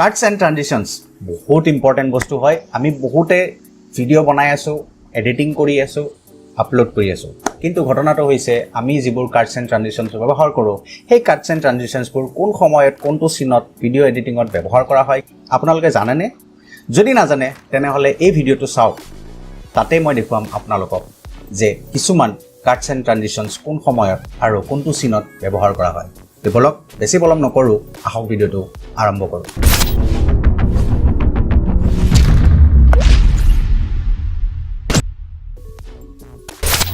Katz and ট্ৰানজিশ্যনছ বহুত important বস্তু হয় আমি বহুতে ভিডিঅ' বনাই আছোঁ এডিটিং কৰি আছোঁ আপলোড কৰি আছোঁ কিন্তু ঘটনাটো হৈছে আমি যিবোৰ কাটস এণ্ড ট্ৰানজিশ্যনছ ব্যৱহাৰ কৰোঁ সেই কাটস এণ্ড ট্ৰানজিশ্যনছবোৰ কোন সময়ত কোনটো চিনত ভিডিঅ' এডিটিঙত ব্যৱহাৰ কৰা হয় আপোনালোকে জানেনে যদি নাজানে তেনেহ'লে এই ভিডিঅ'টো চাওক তাতে মই দেখুৱাম আপোনালোকক যে কিছুমান কাটস এণ্ড ট্ৰানজিশ্যনছ কোন সময়ত আৰু কোনটো চিনত ব্যৱহাৰ কৰা হয় বলক বেছি পলম নকৰোঁ আহক ভিডিঅ'টো আৰম্ভ কৰোঁ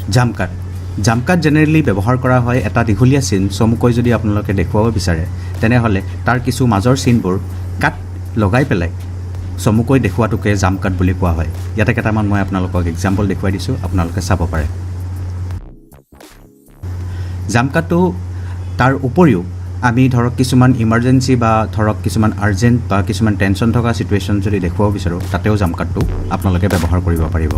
জাম্পকাট জেনেৰেলি ব্যৱহাৰ কৰা হয় এটা দীঘলীয়া চিন চমুকৈ যদি আপোনালোকে দেখুৱাব বিচাৰে তেনেহ'লে তাৰ কিছু মাজৰ চিনবোৰ কাট লগাই পেলাই চমুকৈ দেখুৱাটোকে জাম্পকাট বুলি কোৱা হয় ইয়াতে কেইটামান মই আপোনালোকক এক্সাম্পল দেখুৱাই দিছোঁ আপোনালোকে চাব পাৰে জাম্পকাটটো তাৰ উপৰিও আমি ধৰক কিছুমান ইমাৰ্জেঞ্চি বা ধৰক কিছুমান আৰ্জেণ্ট বা কিছুমান টেনশ্যন থকা চিটুৱেশ্যন যদি দেখুৱাব বিচাৰোঁ তাতেও জাম্পকাটটো আপোনালোকে ব্যৱহাৰ কৰিব পাৰিব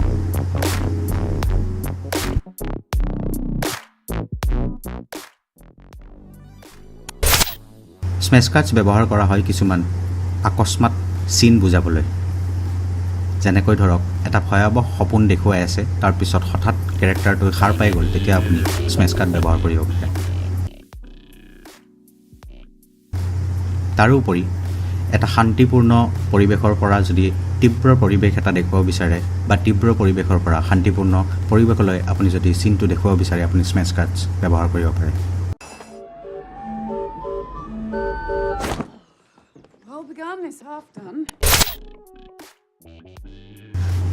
স্মেছ কাটছ ব্যৱহাৰ কৰা হয় কিছুমান আকস্মাত চিন বুজাবলৈ যেনেকৈ ধৰক এটা ভয়াৱহ সপোন দেখুৱাই আছে তাৰপিছত হঠাৎ কেৰেক্টাৰটো সাৰ পাই গ'ল তেতিয়া আপুনি স্মেছ কাট ব্যৱহাৰ কৰিব পাৰে তাৰোপৰি এটা শান্তিপূৰ্ণ পৰিৱেশৰ পৰা যদি তীব্ৰ পৰিৱেশ এটা দেখুৱাব বিচাৰে বা তীব্ৰ পৰিৱেশৰ পৰা শান্তিপূৰ্ণ পৰিৱেশলৈ আপুনি যদি চিনটো দেখুৱাব বিচাৰে আপুনি স্মেছ কাটছ ব্যৱহাৰ কৰিব পাৰে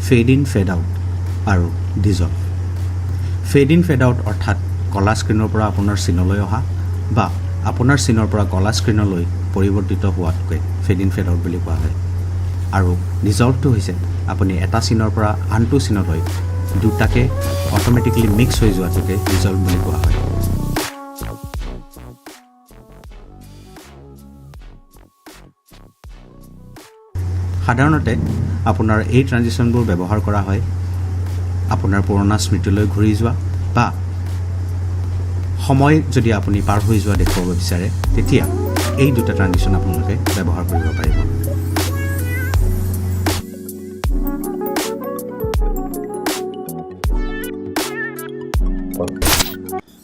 ফেড ইন ফেড আউট আৰু dissolve fade in fade out অৰ্থাৎ কলা স্ক্ৰীণৰ পৰা আপোনাৰ চিনলৈ অহা বা আপোনাৰ চিনৰ পৰা কলা স্ক্ৰীণলৈ পৰিৱৰ্তিত হোৱাতকৈ ফেড ইন ফেড আউট বুলি কোৱা হয় আৰু ডিজলভটো হৈছে আপুনি এটা চিনৰ পৰা আনটো চিনলৈ দুটাকে অট'মেটিকেলি মিক্স হৈ যোৱাটোকে ডিজলভ বুলি কোৱা হয় সাধাৰণতে আপোনাৰ এই ট্ৰানজিশ্যনবোৰ ব্যৱহাৰ কৰা হয় আপোনাৰ পুৰণা স্মৃতিলৈ ঘূৰি যোৱা বা সময় যদি আপুনি পাৰ হৈ যোৱা দেখুৱাব বিচাৰে তেতিয়া এই দুটা ট্ৰানজিশ্যন আপোনালোকে ব্যৱহাৰ কৰিব পাৰিব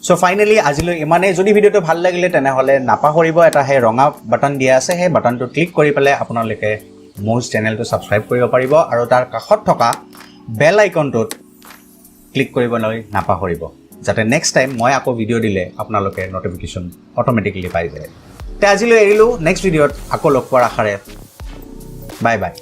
চ' ফাইনেলি আজিলৈ ইমানেই যদি ভিডিঅ'টো ভাল লাগিলে তেনেহ'লে নাপাহৰিব এটা সেই ৰঙা বাটন দিয়া আছে সেই বাটনটো ক্লিক কৰি পেলাই আপোনালোকে মোৰ চেনেলটো ছাবস্ক্ৰাইব কৰিব পাৰিব আৰু তাৰ কাষত থকা বেল আইকনটোত ক্লিক কৰিবলৈ নাপাহৰিব যাতে নেক্সট টাইম মই আকৌ ভিডিঅ' দিলে আপোনালোকে নটিফিকেশ্যন অট'মেটিকেলি পাই যায় তে আজিলৈ এৰিলোঁ নেক্সট ভিডিঅ'ত আকৌ লগ পোৱাৰ আশাৰে বাই বাই